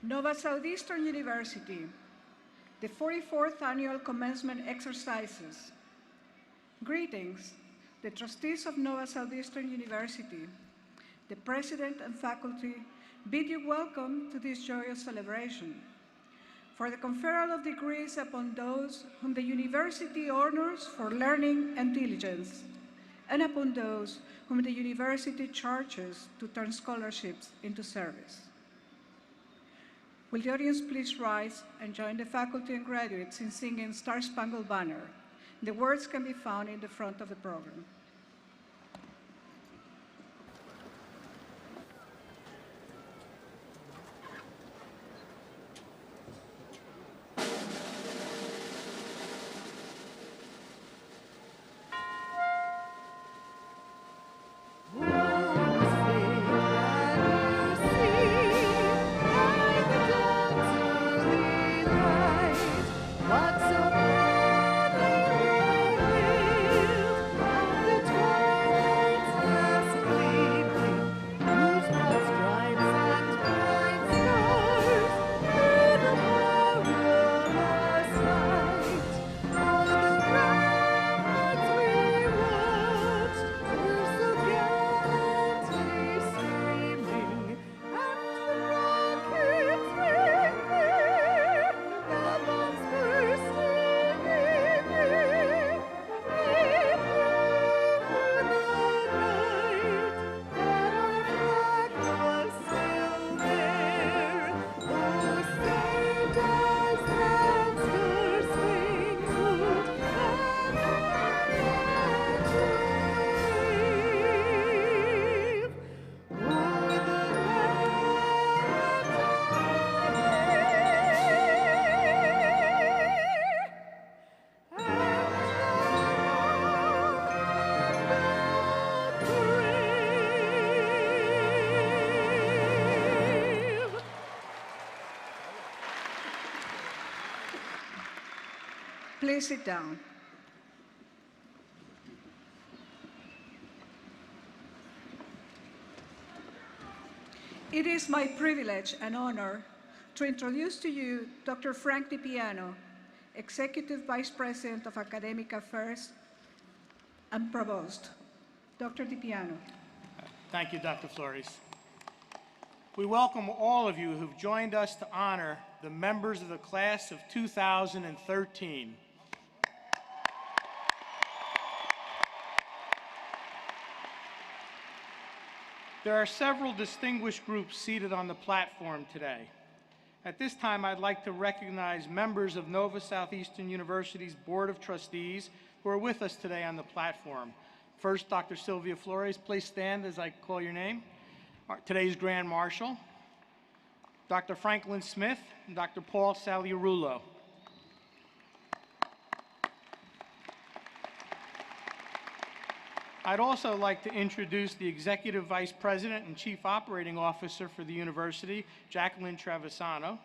Nova Southeastern University, the 44th Annual Commencement Exercises. Greetings, the trustees of Nova Southeastern University, the president and faculty bid you welcome to this joyous celebration. For the conferral of degrees upon those whom the university honors for learning and diligence, and upon those whom the university charges to turn scholarships into service. Will the audience please rise and join the faculty and graduates in singing Star Spangled Banner? The words can be found in the front of the program. Please sit down. It is my privilege and honor to introduce to you Dr. Frank DiPiano, Executive Vice President of Academic Affairs and Provost. Dr. DiPiano. Thank you, Dr. Flores. We welcome all of you who've joined us to honor the members of the class of 2013. There are several distinguished groups seated on the platform today. At this time, I'd like to recognize members of Nova Southeastern University's Board of Trustees who are with us today on the platform. First, Dr. Sylvia Flores, please stand as I call your name. Today's Grand Marshal, Dr. Franklin Smith, and Dr. Paul Saliarulo. I'd also like to introduce the Executive Vice President and Chief Operating Officer for the University, Jacqueline Travisano,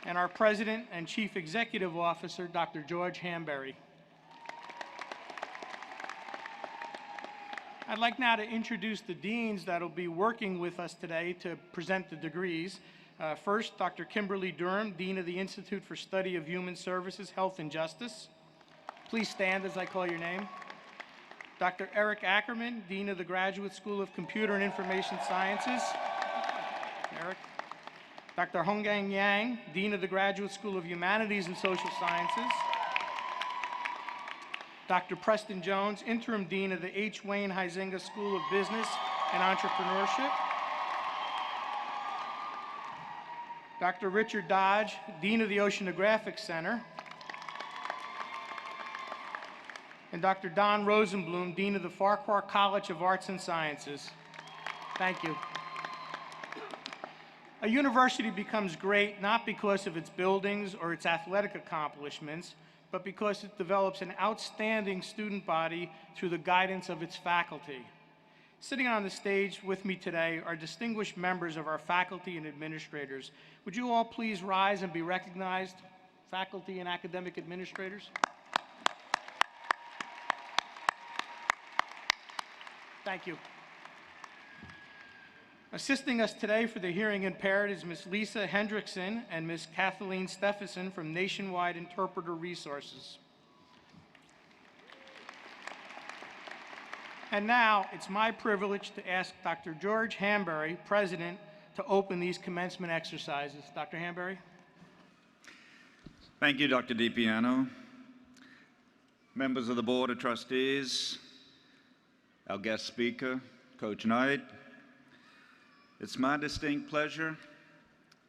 and our President and Chief Executive Officer, Dr. George Hamberry. I'd like now to introduce the deans that will be working with us today to present the degrees. First, Dr. Kimberly Durham, Dean of the Institute for Study of Human Services, Health and Justice. Please stand as I call your name. Dr. Eric Ackerman, Dean of the Graduate School of Computer and Information Sciences. Eric. Dr. Hongang Yang, Dean of the Graduate School of Humanities and Social Sciences. Dr. Preston Jones, Interim Dean of the H. Wayne Huizenga School of Business and Entrepreneurship. Dr. Richard Dodge, Dean of the Oceanographic Center. And Dr. Don Rosenblum, Dean of the Farquhar College of Arts and Sciences. Thank you. A university becomes great not because of its buildings or its athletic accomplishments, but because it develops an outstanding student body through the guidance of its faculty. Sitting on the stage with me today are distinguished members of our faculty and administrators. Would you all please rise and be recognized, faculty and academic administrators? Thank you. Assisting us today for the hearing impaired is Ms. Lisa Hendrickson and Ms. Kathleen Stephenson from Nationwide Interpreter Resources. And now, it's my privilege to ask Dr. George Hambury, President, to open these commencement exercises. Dr. Hambury. Thank you, Dr. DiPiano. Members of the Board of Trustees, our guest speaker, Coach Knight. It's my distinct pleasure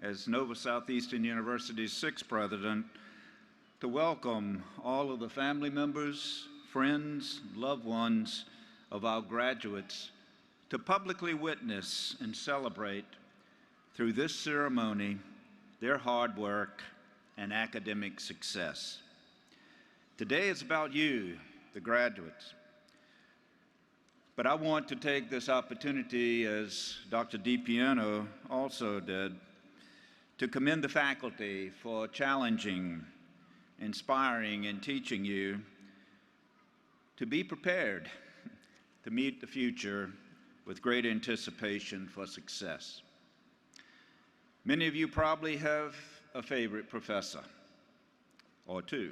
as Nova Southeastern University's 6th President to welcome all of the family members, friends, loved ones of our graduates to publicly witness and celebrate through this ceremony their hard work and academic success. Today is about you, the graduates. But I want to take this opportunity, as Dr. DiPiano also did, to commend the faculty for challenging, inspiring, and teaching you to be prepared to meet the future with great anticipation for success. Many of you probably have a favorite professor, or two,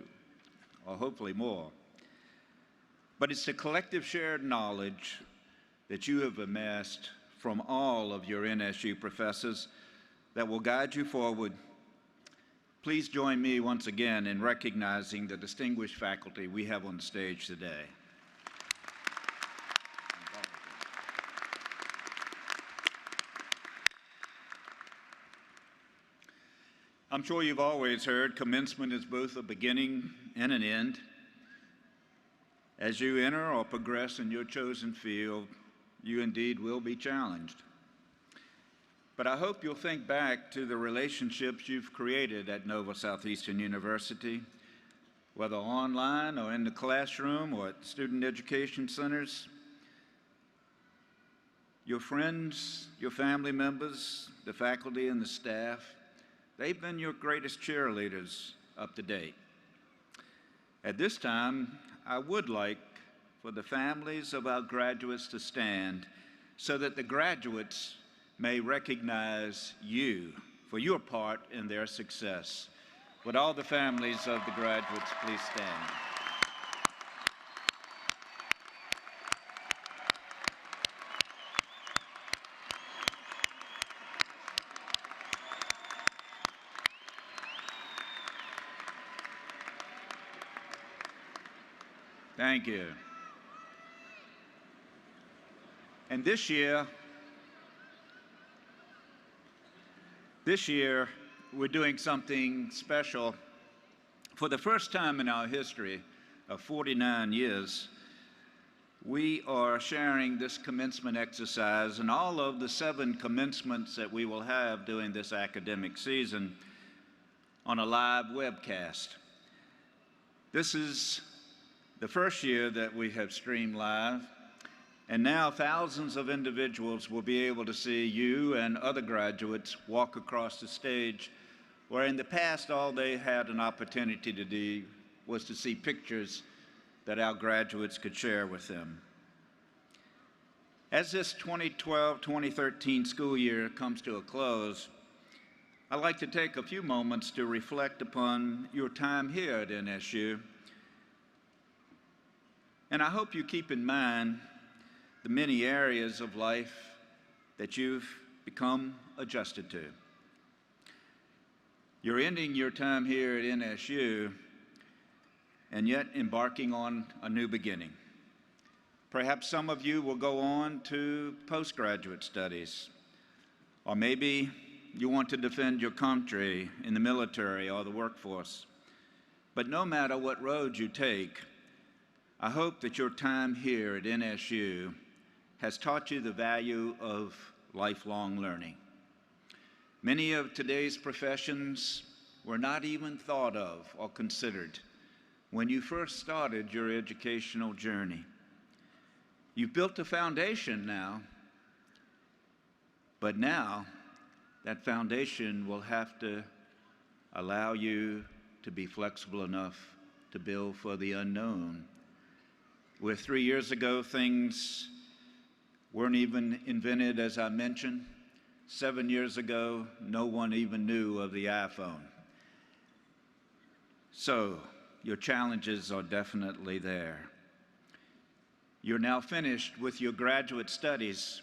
or hopefully more. But it's the collective shared knowledge that you have amassed from all of your NSU professors that will guide you forward. Please join me once again in recognizing the distinguished faculty we have on the stage today. I'm sure you've always heard commencement is both a beginning and an end. As you enter or progress in your chosen field, you indeed will be challenged. But I hope you'll think back to the relationships you've created at Nova Southeastern University, whether online or in the classroom or at student education centers. Your friends, your family members, the faculty and the staff, they've been your greatest cheerleaders up to date. At this time, I would like for the families of our graduates to stand so that the graduates may recognize you for your part in their success. Would all the families of the graduates please stand? Thank you. And this year, we're doing something special. For the first time in our history of 49 years, we are sharing this commencement exercise and all of the 7 commencements that we will have during this academic season on a live webcast. This is the first year that we have streamed live, and now thousands of individuals will be able to see you and other graduates walk across the stage, where in the past all they had an opportunity to do was to see pictures that our graduates could share with them. As this 2012-2013 school year comes to a close, I'd like to take a few moments to reflect upon your time here at NSU. And I hope you keep in mind the many areas of life that you've become adjusted to. You're ending your time here at NSU and yet embarking on a new beginning. Perhaps some of you will go on to postgraduate studies, or maybe you want to defend your country in the military or the workforce. But no matter what road you take, I hope that your time here at NSU has taught you the value of lifelong learning. Many of today's professions were not even thought of or considered when you first started your educational journey. You've built a foundation now, but now that foundation will have to allow you to be flexible enough to build for the unknown. Where 3 years ago things weren't even invented, as I mentioned, 7 years ago, no one even knew of the iPhone. So, your challenges are definitely there. You're now finished with your graduate studies,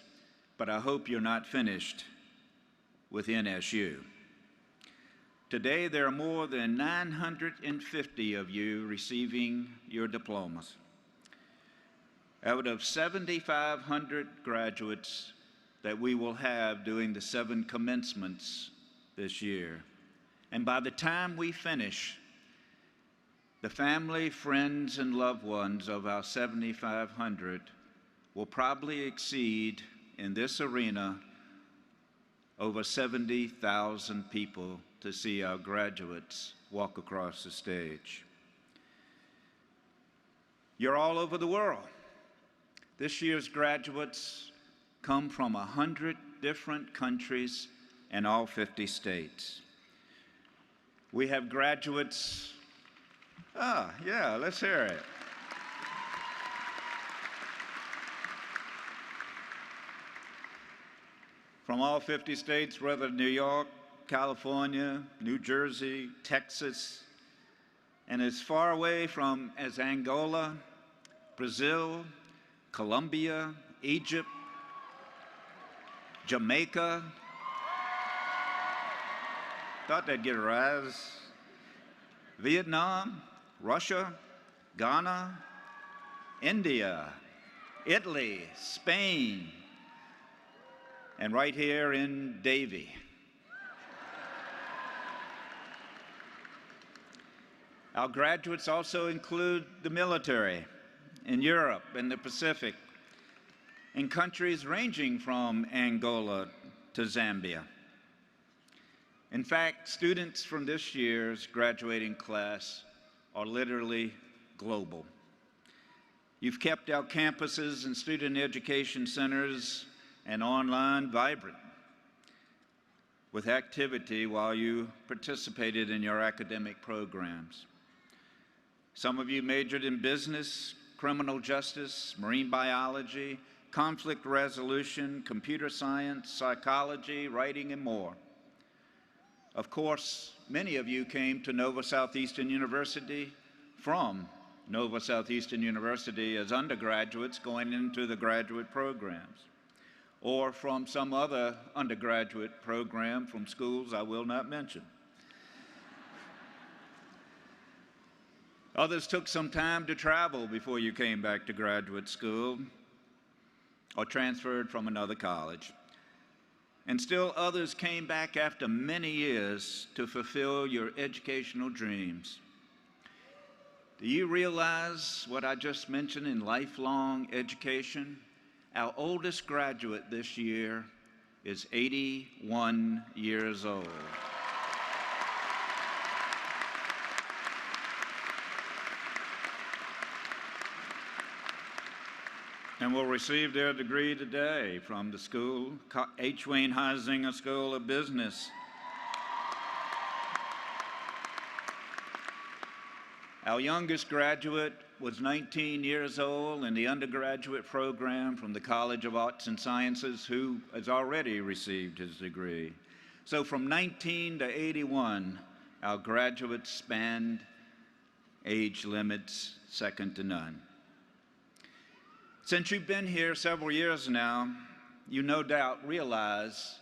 but I hope you're not finished with NSU. Today, there are more than 950 of you receiving your diplomas. Out of 7,500 graduates that we will have doing the 7 commencements this year. And by the time we finish, the family, friends, and loved ones of our 7,500 will probably exceed, in this arena, over 70,000 people to see our graduates walk across the stage. You're all over the world. This year's graduates come from 100 different countries and all 50 states. We have graduates, let's hear it. From all 50 states, whether New York, California, New Jersey, Texas, and as far away from as Angola, Brazil, Colombia, Egypt, Jamaica. Thought they'd get a rise. Vietnam, Russia, Ghana, India, Italy, Spain, and right here in Davie. Our graduates also include the military in Europe and the Pacific, in countries ranging from Angola to Zambia. In fact, students from this year's graduating class are literally global. You've kept our campuses and student education centers and online vibrant with activity while you participated in your academic programs. Some of you majored in business, criminal justice, marine biology, conflict resolution, computer science, psychology, writing, and more. Of course, many of you came to Nova Southeastern University from Nova Southeastern University as undergraduates going into the graduate programs, or from some other undergraduate program from schools I will not mention. Others took some time to travel before you came back to graduate school or transferred from another college. And still others came back after many years to fulfill your educational dreams. Do you realize what I just mentioned in lifelong education? Our oldest graduate this year is 81 years old. And will receive their degree today from the school, H. Wayne Huizenga School of Business. Our youngest graduate was 19 years old in the undergraduate program from the College of Arts and Sciences, who has already received his degree. So from 19 to 81, our graduates spanned age limits second to none. Since you've been here several years now, you no doubt realize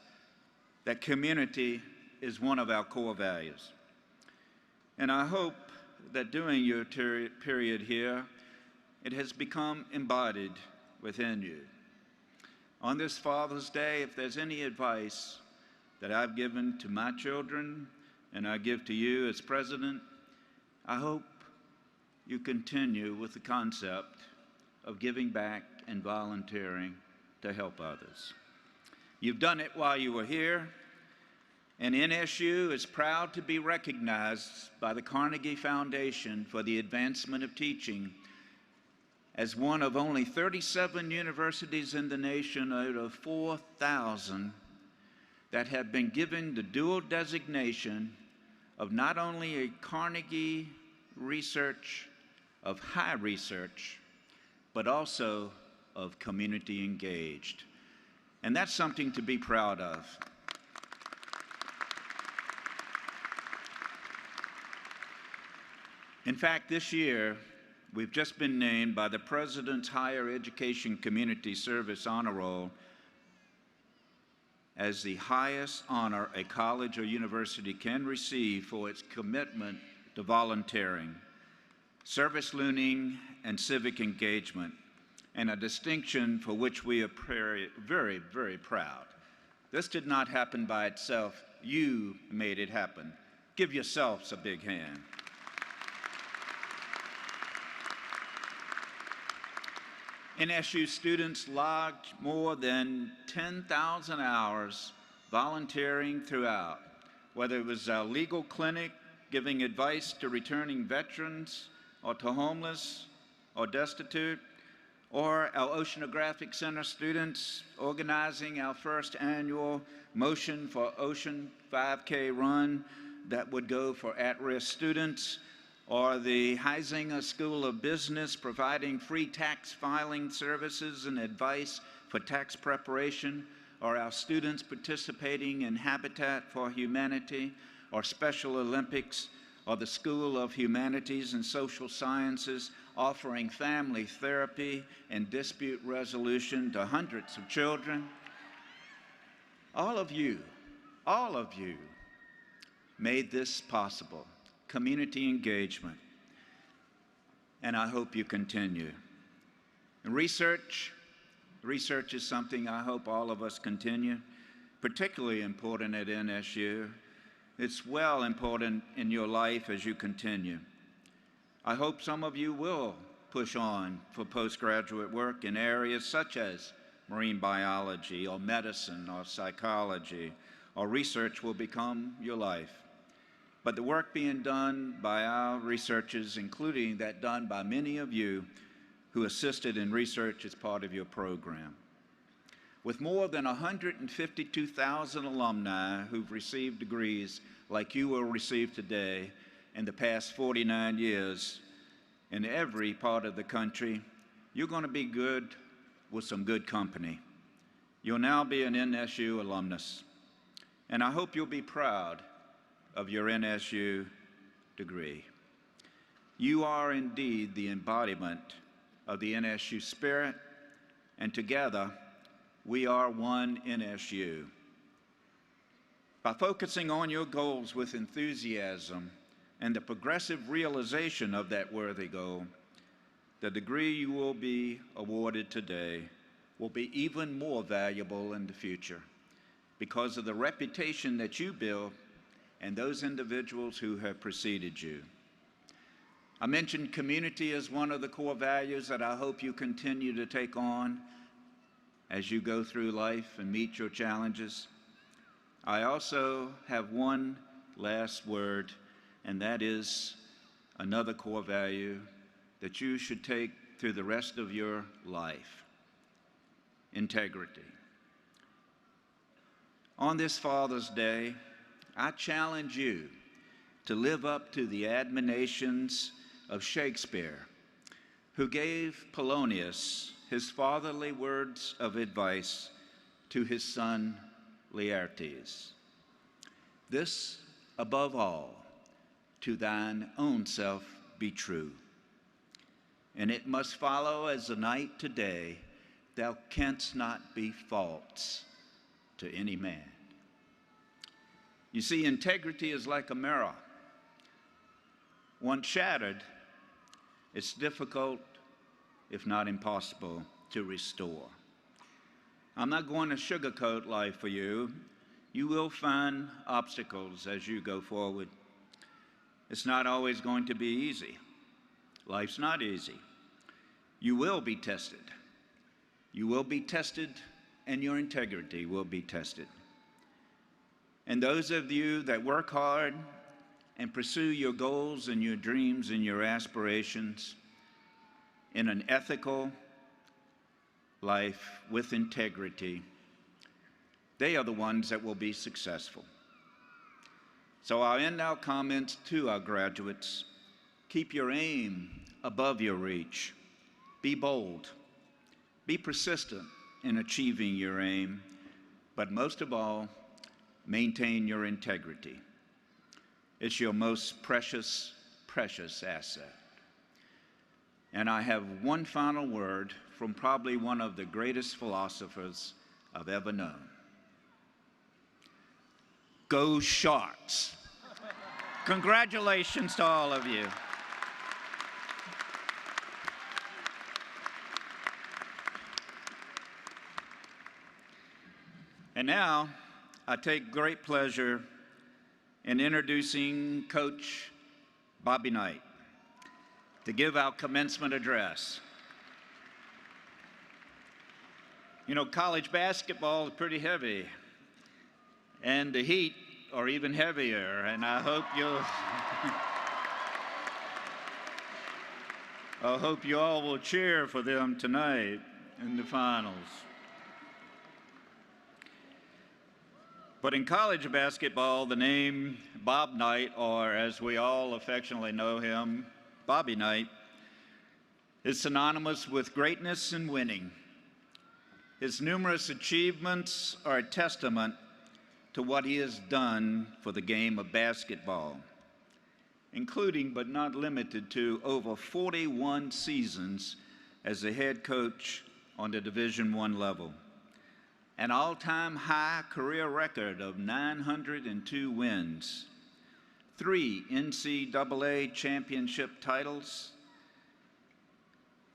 that community is one of our core values. And I hope that during your period here, it has become embodied within you. On this Father's Day, if there's any advice that I've given to my children and I give to you as president, I hope you continue with the concept of giving back and volunteering to help others. You've done it while you were here, and NSU is proud to be recognized by the Carnegie Foundation for the Advancement of Teaching as one of only 37 universities in the nation out of 4,000 that have been given the dual designation of not only a Carnegie Research of High Research, but also of community engaged. And that's something to be proud of. In fact, this year, we've just been named by the President's Higher Education Community Service Honor Roll as the highest honor a college or university can receive for its commitment to volunteering, service learning, and civic engagement, and a distinction for which we are very, very proud. This did not happen by itself. You made it happen. Give yourselves a big hand. NSU students logged more than 10,000 hours volunteering throughout, whether it was our legal clinic giving advice to returning veterans or to homeless or destitute, or our Oceanographic Center students organizing our first annual Motion for Ocean 5K run that would go for at-risk students, or the Huizenga School of Business providing free tax filing services and advice for tax preparation, or our students participating in Habitat for Humanity, or Special Olympics, or the School of Humanities and Social Sciences offering family therapy and dispute resolution to hundreds of children. All of you made this possible. Community engagement, and I hope you continue. And research is something I hope all of us continue, particularly important at NSU. It's well important in your life as you continue. I hope some of you will push on for postgraduate work in areas such as marine biology or medicine or psychology, or research will become your life. But the work being done by our researchers, including that done by many of you who assisted in research as part of your program. With more than 152,000 alumni who've received degrees like you will receive today in the past 49 years in every part of the country, you're going to be good with some good company. You'll now be an NSU alumnus, and I hope you'll be proud of your NSU degree. You are indeed the embodiment of the NSU spirit, and together we are one NSU. By focusing on your goals with enthusiasm and the progressive realization of that worthy goal, the degree you will be awarded today will be even more valuable in the future because of the reputation that you build and those individuals who have preceded you. I mentioned community as one of the core values that I hope you continue to take on as you go through life and meet your challenges. I also have one last word, and that is another core value that you should take through the rest of your life: integrity. On this Father's Day, I challenge you to live up to the admonitions of Shakespeare, who gave Polonius his fatherly words of advice to his son Laertes. This, above all, to thine own self be true, and it must follow as the night today, thou canst not be false to any man. You see, integrity is like a mirror. Once shattered, it's difficult, if not impossible, to restore. I'm not going to sugarcoat life for you. You will find obstacles as you go forward. It's not always going to be easy. Life's not easy. You will be tested. You will be tested, and your integrity will be tested. And those of you that work hard and pursue your goals and your dreams and your aspirations in an ethical life with integrity, they are the ones that will be successful. So I'll end our comments to our graduates. Keep your aim above your reach. Be bold. Be persistent in achieving your aim, but most of all, maintain your integrity. It's your most precious precious asset. And I have one final word from probably one of the greatest philosophers I've ever known. Go Sharks! Congratulations to all of you. And now, I take great pleasure in introducing Coach Bobby Knight to give our commencement address. You know, college basketball is pretty heavy, and the Heat are even heavier, and I hope you all will cheer for them tonight in the finals. But in college basketball, the name Bob Knight, or as we all affectionately know him, Bobby Knight, is synonymous with greatness and winning. His numerous achievements are a testament to what he has done for the game of basketball, including but not limited to over 41 seasons as a head coach on the Division I level. An all-time high career record of 902 wins, 3 NCAA championship titles.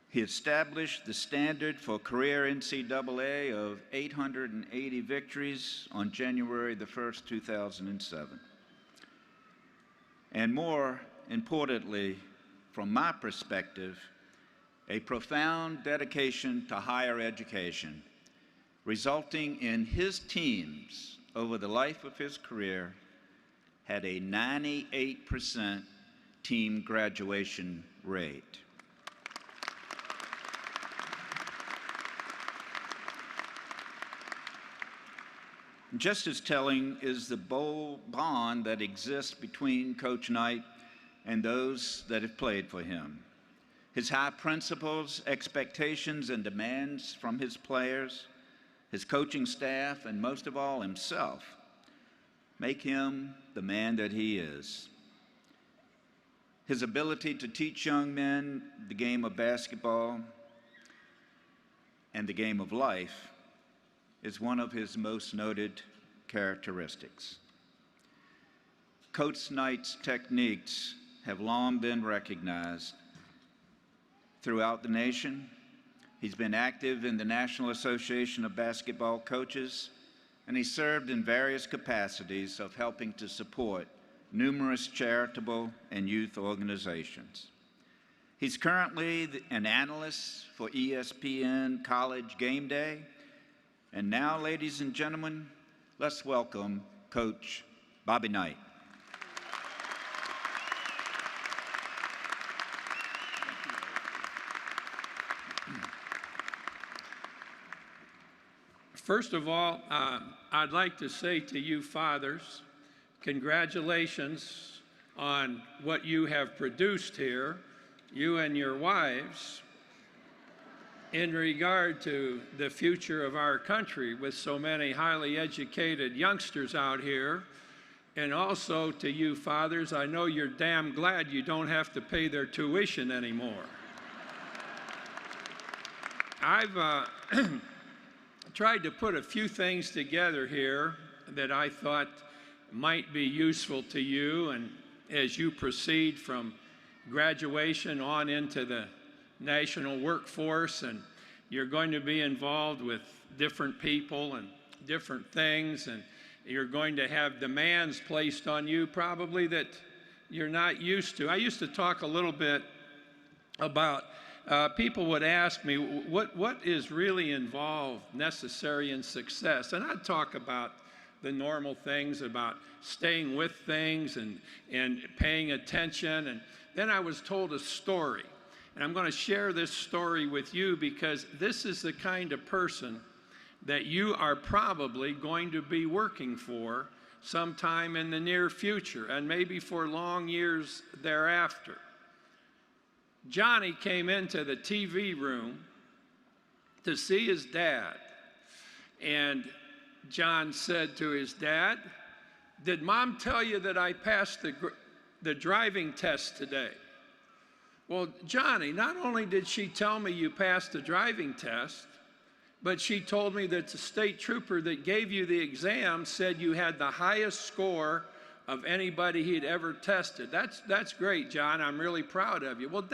He established the standard for career NCAA of 880 victories on January the 1st, 2007. And more importantly, from my perspective, a profound dedication to higher education, resulting in his teams over the life of his career had a 98% team graduation rate. Just as telling is the bold bond that exists between Coach Knight and those that have played for him. His high principles, expectations, and demands from his players, his coaching staff, and most of all, himself, make him the man that he is. His ability to teach young men the game of basketball and the game of life is one of his most noted characteristics. Coach Knight's techniques have long been recognized throughout the nation. He's been active in the National Association of Basketball Coaches, and he served in various capacities of helping to support numerous charitable and youth organizations. He's currently an analyst for ESPN College Game Day. And now, ladies and gentlemen, let's welcome Coach Bobby Knight. First of all, I'd like to say to you fathers, congratulations on what you have produced here, you and your wives, in regard to the future of our country with so many highly educated youngsters out here. And also to you fathers, I know you're damn glad you don't have to pay their tuition anymore. I've tried to put a few things together here that I thought might be useful to you, and as you proceed from graduation on into the national workforce, and you're going to be involved with different people and different things, and you're going to have demands placed on you probably that you're not used to. I used to talk a little bit about people would ask me, what is really involved, necessary in success? And I'd talk about the normal things, about staying with things and paying attention. And then I was told a story. And I'm going to share this story with you because this is the kind of person that you are probably going to be working for sometime in the near future and maybe for long years thereafter. Johnny came into the TV room to see his dad, and John said to his dad, "Did Mom tell you that I passed the the driving test today. Well, Johnny, not only did she tell me you passed the driving test, but she told me that the state trooper that gave you the exam said you had the highest score of anybody he'd ever tested. That's great, John. I'm really proud of you. Well,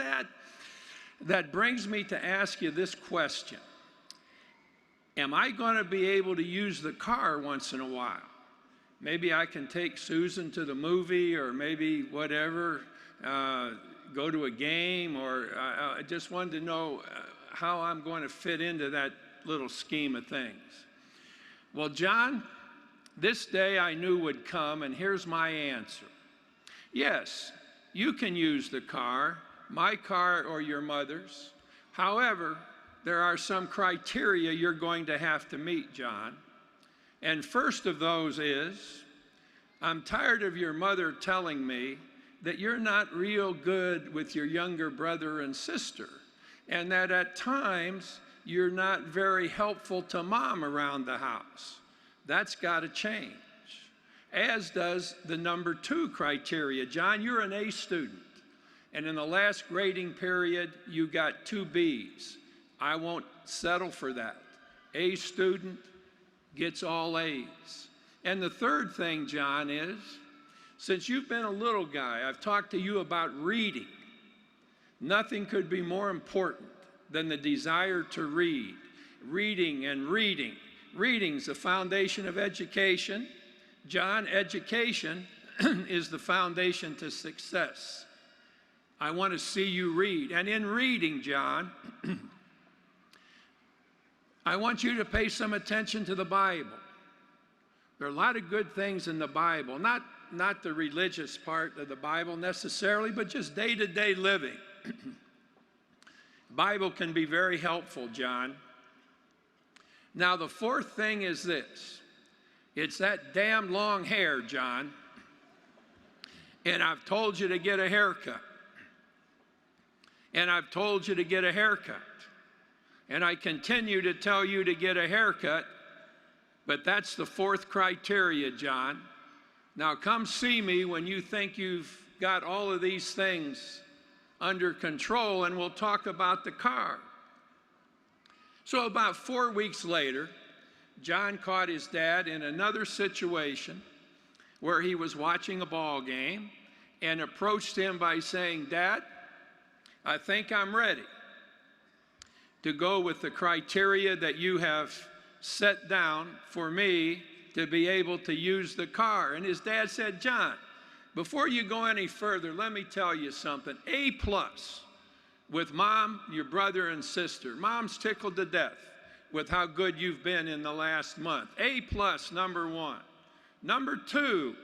that brings me to ask you this question. Am I going to be able to use the car once in a while? Maybe I can take Susan to the movie, or maybe whatever, go to a game, or I just wanted to know how I'm going to fit into that little scheme of things. Well, John, this day I knew would come, and here's my answer. Yes, you can use the car, my car or your mother's. However, there are some criteria you're going to have to meet, John. And first of those is, I'm tired of your mother telling me that you're not real good with your younger brother and sister, and that at times you're not very helpful to Mom around the house. That's got to change, as does the number 2 criteria. John, you're an A student, and in the last grading period, you got 2 Bs. I won't settle for that. A student gets all A's. And the third thing, John, is, since you've been a little guy, I've talked to you about reading. Nothing could be more important than the desire to read. Reading and reading. Reading's the foundation of education. John, education is the foundation to success. I want to see you read. And in reading, John, I want you to pay some attention to the Bible. There are a lot of good things in the Bible, not the religious part of the Bible necessarily, but just day-to-day living. Bible can be very helpful, John. Now, the fourth thing is this. It's that damn long hair, John. And I've told you to get a haircut. And I've told you to get a haircut. And I continue to tell you to get a haircut, but that's the fourth criteria, John. Now come see me when you think you've got all of these things under control, and we'll talk about the car. So about 4 weeks later, John caught his dad in another situation where he was watching a ball game and approached him by saying, "Dad, I think I'm ready to go with the criteria that you have set down for me to be able to use the car." And his dad said, "John, before you go any further, let me tell you something. A+ with Mom, your brother and sister. Mom's tickled to death with how good you've been in the last month. A+, number 1. Number 2,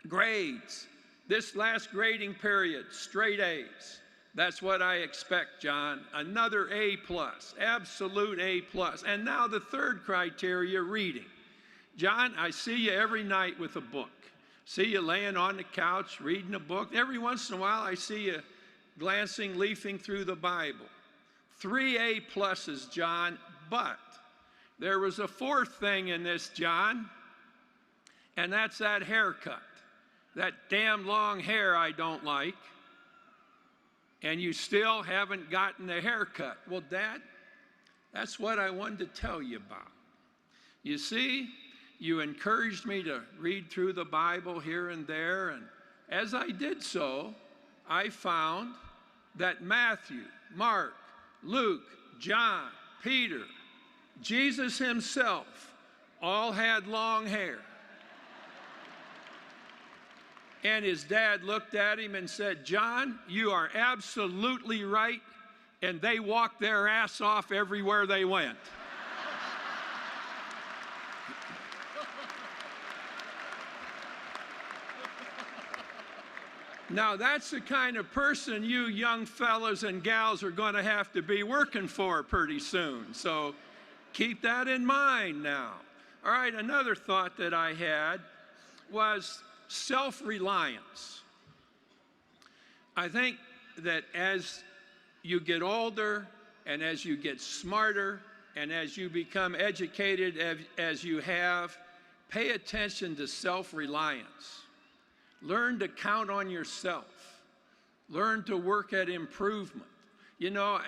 grades. This last grading period, straight A's. That's what I expect, John. Another A+, absolute A+. And now the third criteria, reading. John, I see you every night with a book. See you laying on the couch reading a book. Every once in a while I see you glancing, leafing through the Bible. 3 A+, John, but there was a fourth thing in this, John, and that's that haircut. That damn long hair I don't like. And you still haven't gotten a haircut. Well, Dad, that's what I wanted to tell you about. You see, you encouraged me to read through the Bible here and there, and as I did so, I found that Matthew, Mark, Luke, John, Peter, Jesus himself all had long hair. And his dad looked at him and said, "John, you are absolutely right," and they walked their ass off everywhere they went. Now, that's the kind of person you young fellas and gals are going to have to be working for pretty soon. So keep that in mind now. All right, another thought that I had was self-reliance. I think that as you get older and as you get smarter and as you become educated as you have, pay attention to self-reliance. Learn to count on yourself. Learn to work at improvement. You know,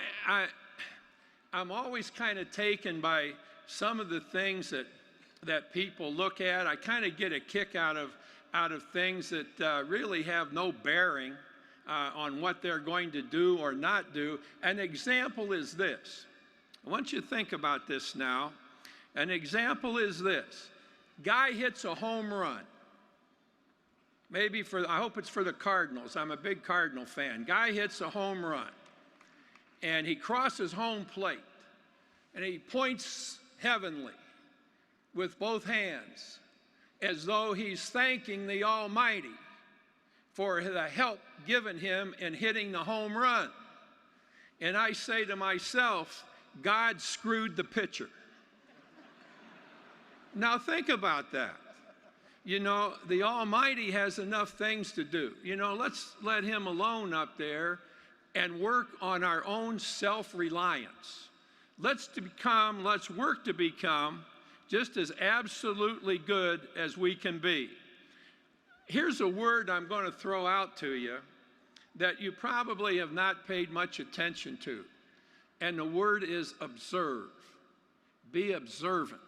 I'm always kind of taken by some of the things that people look at. I kind of get a kick out of things that really have no bearing on what they're going to do or not do. An example is this. I want you to think about this now. An example is this. Guy hits a home run. Maybe I hope it's for the Cardinals. I'm a big Cardinal fan. Guy hits a home run, and he crosses home plate, and he points heavenly with both hands as though he's thanking the Almighty for the help given him in hitting the home run. And I say to myself, God screwed the pitcher. Now think about that. You know, the Almighty has enough things to do. You know, let's let him alone up there and work on our own self-reliance. Let's work to become just as absolutely good as we can be. Here's a word I'm going to throw out to you that you probably have not paid much attention to. And the word is observe. Be observant.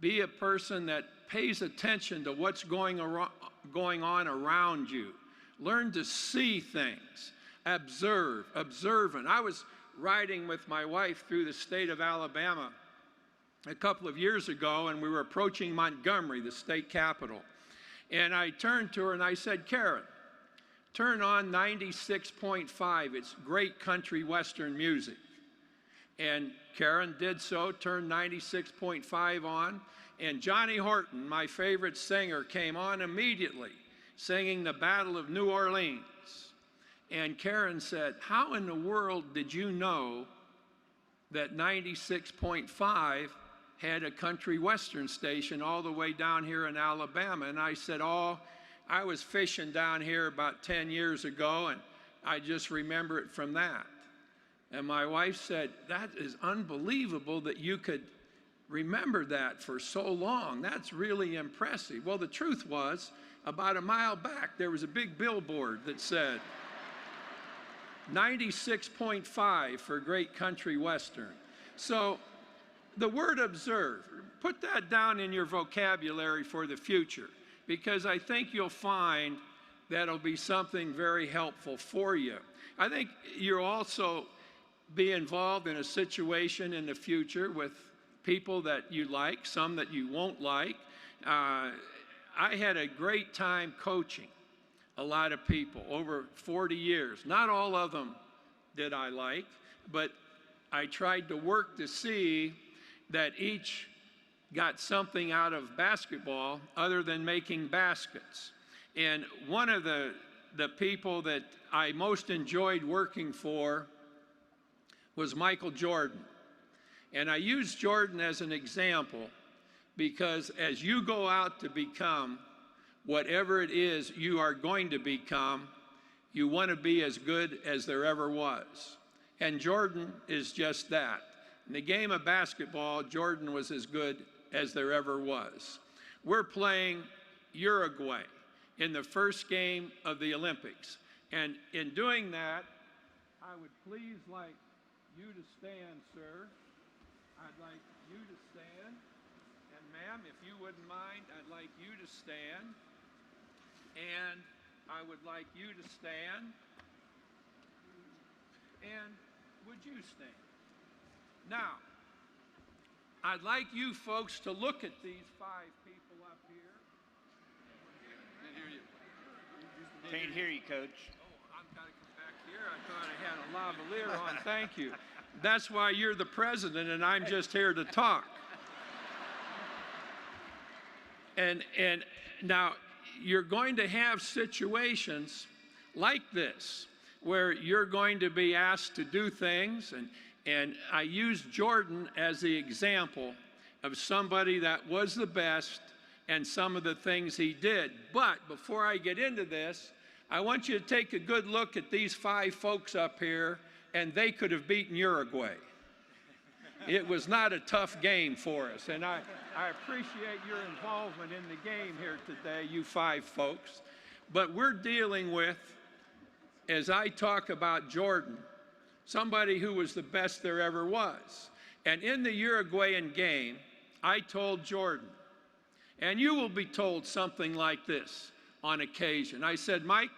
Be a person that pays attention to what's going on around you. Learn to see things. Observe, observant. I was riding with my wife through the state of Alabama a couple of years ago, and we were approaching Montgomery, the state capital. And I turned to her and I said, Karen, turn on 96.5. It's great country western music. And Karen did so, turned 96.5 on. And Johnny Horton, my favorite singer, came on immediately, singing the Battle of New Orleans. And Karen said, how in the world did you know that 96.5 had a country western station all the way down here in Alabama? And I said, oh, I was fishing down here about 10 years ago, and I just remember it from that. And my wife said, that is unbelievable that you could remember that for so long. That's really impressive. Well, the truth was, about a mile back, there was a big billboard that said 96.5 for great country western. So the word observe, put that down in your vocabulary for the future, because I think you'll find that'll be something very helpful for you. I think you'll also be involved in a situation in the future with people that you like, some that you won't like. I had a great time coaching a lot of people over 40 years. Not all of them did I like, but I tried to work to see that each got something out of basketball other than making baskets. And one of the people that I most enjoyed working for was Michael Jordan. And I use Jordan as an example because as you go out to become whatever it is you are going to become, you want to be as good as there ever was. And Jordan is just that. In the game of basketball, Jordan was as good as there ever was. We're playing Uruguay in the first game of the Olympics. And in doing that, I would please like you to stand, sir. I'd like you to stand. And ma'am, if you wouldn't mind, I'd like you to stand. And I would like you to stand. And would you stand? Now, I'd like you folks to look at these 5 people up here. Can't hear you. Can't hear you, Coach. Oh, I've got to come back here. I thought I had a lavalier on. Thank you. That's why you're the president and I'm just here to talk. And now you're going to have situations like this where you're going to be asked to do things, and I use Jordan as the example of somebody that was the best and some of the things he did. But before I get into this, I want you to take a good look at these 5 folks up here, and they could have beaten Uruguay. It was not a tough game for us, and I appreciate your involvement in the game here today, you 5 folks. But we're dealing with, as I talk about Jordan, somebody who was the best there ever was. And in the Uruguayan game, I told Jordan, and you will be told something like this on occasion. I said, Mike,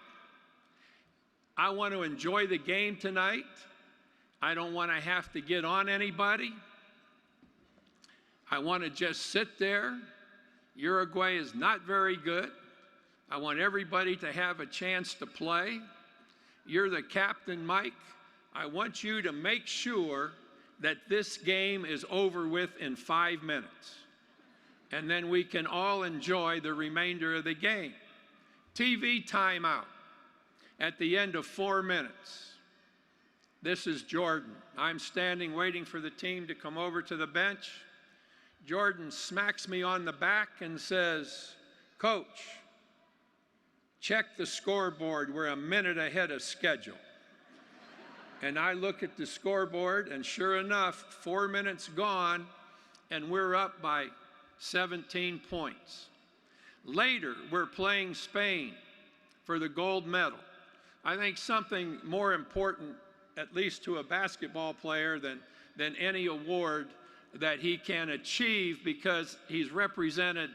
I want to enjoy the game tonight. I don't want to have to get on anybody. I want to just sit there. Uruguay is not very good. I want everybody to have a chance to play. You're the captain, Mike. I want you to make sure that this game is over with in 5 minutes. And then we can all enjoy the remainder of the game. TV timeout at the end of 4 minutes. This is Jordan. I'm standing waiting for the team to come over to the bench. Jordan smacks me on the back and says, Coach, check the scoreboard. We're a minute ahead of schedule. And I look at the scoreboard, and sure enough, 4 minutes gone, and we're up by 17 points. Later, we're playing Spain for the gold medal. I think something more important, at least to a basketball player, than any award that he can achieve, because he's represented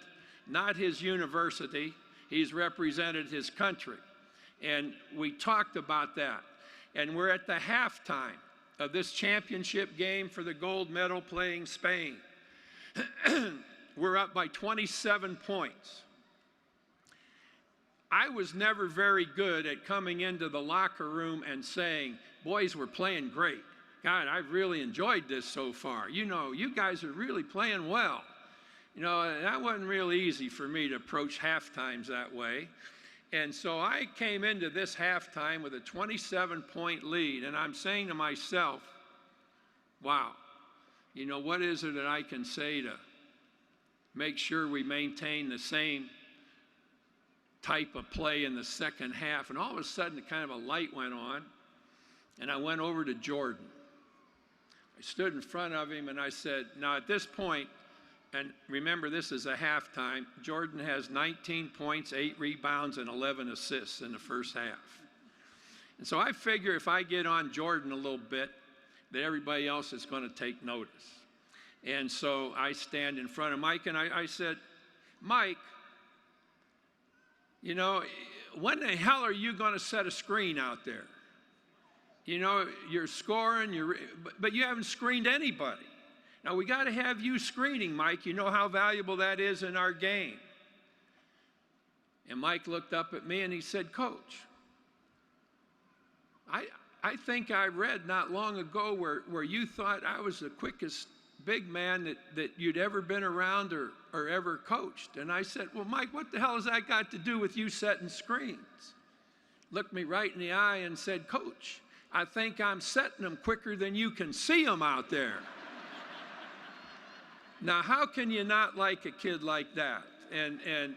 not his university, he's represented his country. And we talked about that. And we're at the halftime of this championship game for the gold medal playing Spain. We're up by 27 points. I was never very good at coming into the locker room and saying, boys, we're playing great. God, I've really enjoyed this so far. You know, you guys are really playing well. You know, that wasn't real easy for me to approach halftimes that way. And so I came into this halftime with a 27-point lead, and I'm saying to myself, wow, you know, what is it that I can say to make sure we maintain the same type of play in the second half? And all of a sudden, kind of a light went on, and I went over to Jordan. I stood in front of him, and I said, now at this point, and remember, this is a halftime, Jordan has 19 points, 8 rebounds, and 11 assists in the first half. And so I figure if I get on Jordan a little bit, that everybody else is going to take notice. And so I stand in front of Mike, and I said, Mike, you know, when the hell are you going to set a screen out there? You know, you're scoring, but you haven't screened anybody. Now, we got to have you screening, Mike. You know how valuable that is in our game. And Mike looked up at me and he said, Coach, I think I read not long ago where you thought I was the quickest big man that you'd ever been around or ever coached. And I said, well, Mike, what the hell has that got to do with you setting screens? Looked me right in the eye and said, Coach, I think I'm setting them quicker than you can see them out there. Now, how can you not like a kid like that? And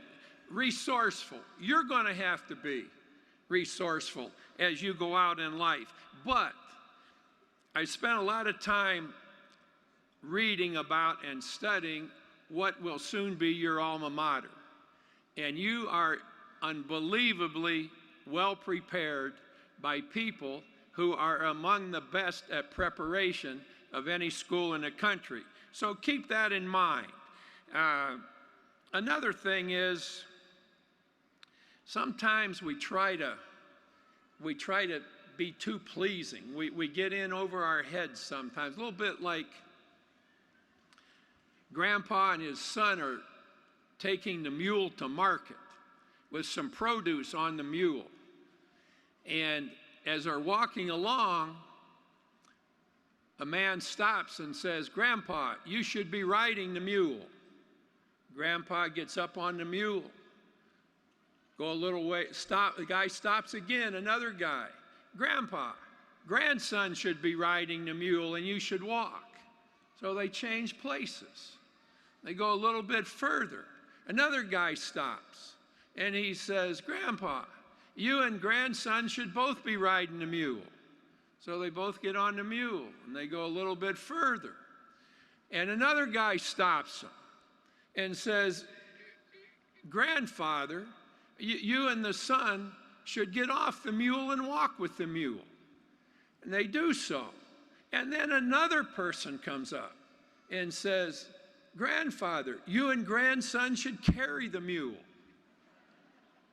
resourceful. You're going to have to be resourceful as you go out in life. But I spent a lot of time reading about and studying what will soon be your alma mater. And you are unbelievably well prepared by people who are among the best at preparation of any school in the country. So keep that in mind. Another thing is, sometimes we try to be too pleasing. We get in over our heads sometimes, a little bit like Grandpa and his son are taking the mule to market with some produce on the mule. And as they're walking along, a man stops and says, Grandpa, you should be riding the mule. Grandpa gets up on the mule. Go a little way, stop. The guy stops again, another guy. Grandpa, grandson should be riding the mule and you should walk. So they change places. They go a little bit further. Another guy stops and he says, Grandpa, you and grandson should both be riding the mule. So they both get on the mule and they go a little bit further. And another guy stops them and says, Grandfather, You and the son should get off the mule and walk with the mule. And they do so. And then another person comes up and says, grandfather, you and grandson should carry the mule.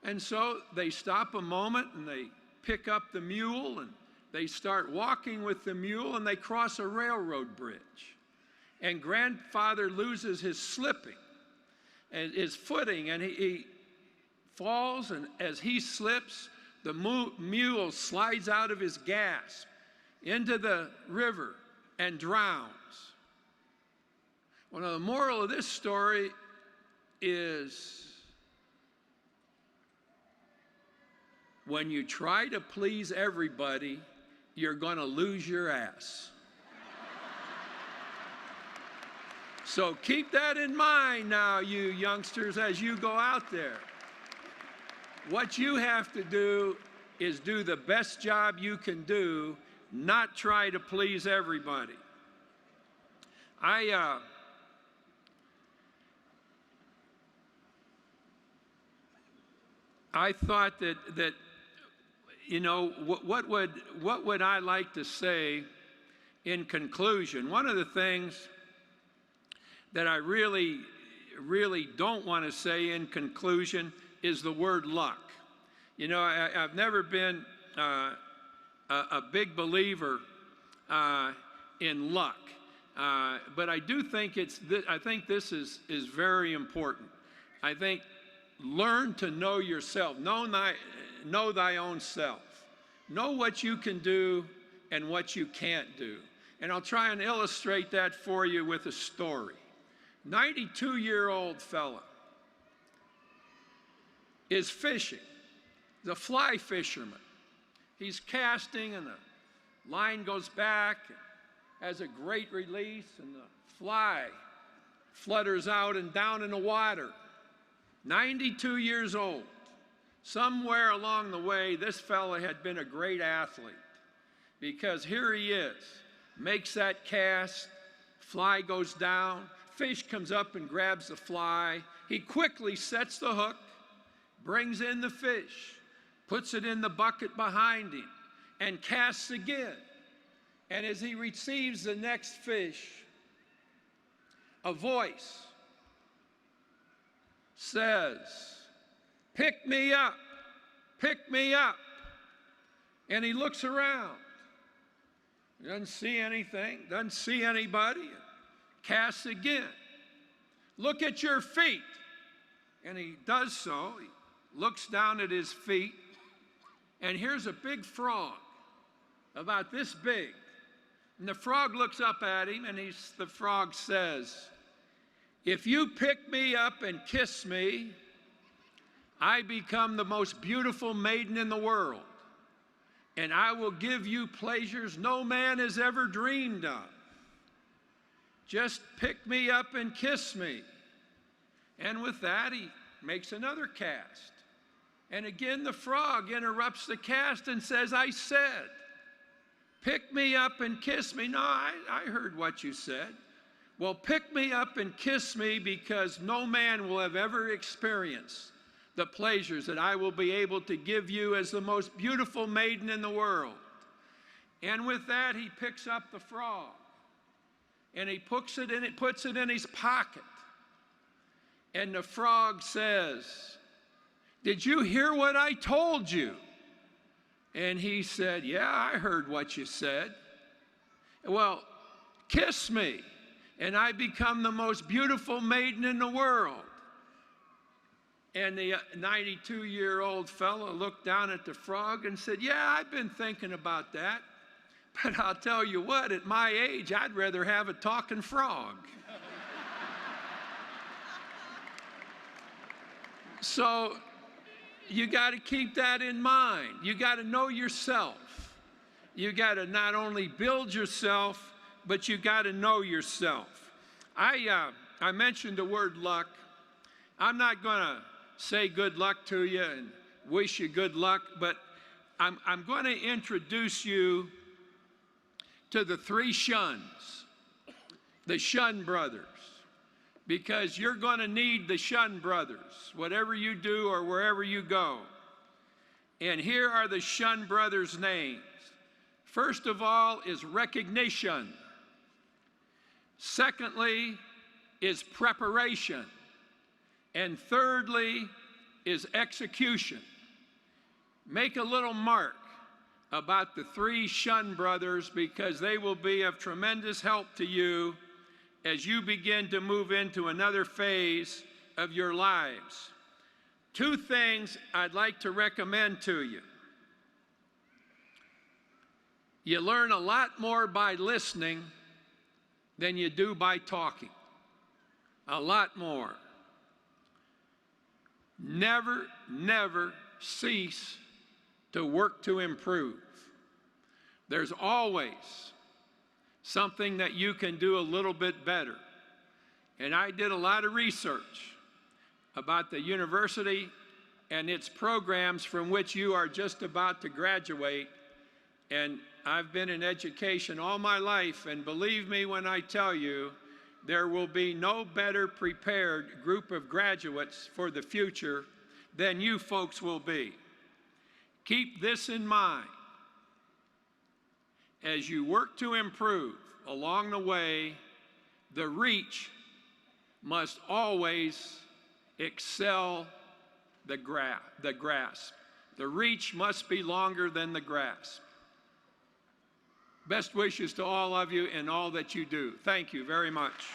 And so they stop a moment and they pick up the mule and they start walking with the mule and they cross a railroad bridge. And grandfather loses his slipping and his footing, and he falls, and as he slips, the mule slides out of his gasp into the river and drowns. Well, now the moral of this story is when you try to please everybody, you're going to lose your ass. So keep that in mind now, you youngsters, as you go out there. What you have to do is do the best job you can do, not try to please everybody. I thought that you know, what would I like to say in conclusion? One of the things that I really don't want to say in conclusion is the word luck. You know, I've never been a big believer in luck, but I do think I think this is very important. I think learn to know yourself, know thy own self, know what you can do and what you can't do. And I'll try and illustrate that for you with a story. 92-year-old fella is fishing. He's a fly fisherman. He's casting and the line goes back, has a great release, and the fly flutters out and down in the water. 92 years old. Somewhere along the way, this fella had been a great athlete, because here he is, makes that cast, fly goes down, fish comes up and grabs the fly. He quickly sets the hook, brings in the fish, puts it in the bucket behind him, and casts again. And as he receives the next fish, a voice says, "Pick me up, pick me up." And he looks around. He doesn't see anything, doesn't see anybody. Casts again. "Look at your feet." And he does so. He looks down at his feet, and here's a big frog, about this big. And the frog looks up at him, and the frog says, "If you pick me up and kiss me, I become the most beautiful maiden in the world, and I will give you pleasures no man has ever dreamed of. Just pick me up and kiss me." And with that, he makes another cast. And again, the frog interrupts the cast and says, "I said, pick me up and kiss me." "No, I heard what you said." "Well, pick me up and kiss me, because no man will have ever experienced the pleasures that I will be able to give you as the most beautiful maiden in the world." And with that, he picks up the frog, and he puts it in his pocket. And the frog says, "Did you hear what I told you?" And he said, "Yeah, I heard what you said." "Well, kiss me, and I become the most beautiful maiden in the world." And the 92-year-old fellow looked down at the frog and said, "Yeah, I've been thinking about that. But I'll tell you what, at my age, I'd rather have a talking frog." So you got to keep that in mind. You got to know yourself. You got to not only build yourself, but you got to know yourself. I mentioned the word luck. I'm not going to say good luck to you and wish you good luck, but I'm going to introduce you to the three Shuns, the Shun brothers. because you're going to need the Shun brothers, whatever you do or wherever you go. And here are the Shun brothers' names. First of all is recognition. Secondly is preparation. And thirdly is execution. Make a little mark about the three Shun brothers, because they will be of tremendous help to you as you begin to move into another phase of your lives. Two things I'd like to recommend to you. You learn a lot more by listening than you do by talking. A lot more. Never, never cease to work to improve. There's always something that you can do a little bit better. And I did a lot of research about the university and its programs from which you are just about to graduate. And I've been in education all my life, and believe me when I tell you, there will be no better prepared group of graduates for the future than you folks will be. Keep this in mind. As you work to improve along the way, the reach must always excel the grasp. The reach must be longer than the grasp. Best wishes to all of you and all that you do. Thank you very much.